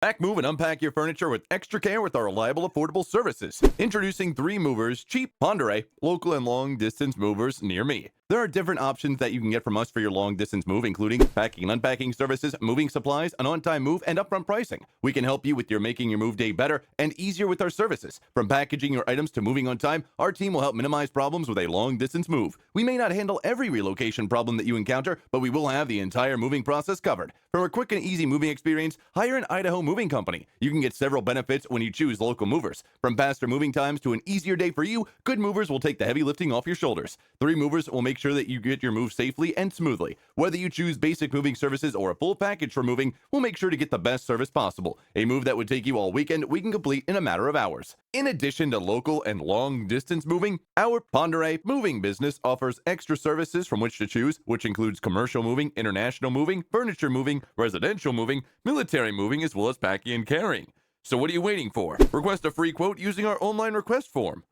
Pack, move, and unpack your furniture with extra care with our reliable, affordable services. Introducing 3 movers, cheap, Ponderay, local and long-distance movers near me. There are different options that you can get from us for your long-distance move, including packing and unpacking services, moving supplies, an on-time move, and upfront pricing. We can help you with your making your move day better and easier with our services. From packaging your items to moving on time, our team will help minimize problems with a long-distance move. We may not handle every relocation problem that you encounter, but we will have the entire moving process covered. For a quick and easy moving experience, hire an Idaho moving company. You can get several benefits when you choose local movers. From faster moving times to an easier day for you, good movers will take the heavy lifting off your shoulders. 3 movers will make sure that you get your move safely and smoothly. Whether you choose basic moving services or a full package for moving, we'll make sure to get the best service possible. A move that would take you all weekend, we can complete in a matter of hours. In addition to local and long distance moving, our Ponderay moving business offers extra services from which to choose, which includes commercial moving, international moving, furniture moving, residential moving, military moving, as well as packing and carrying. So what are you waiting for? Request a free quote using our online request form.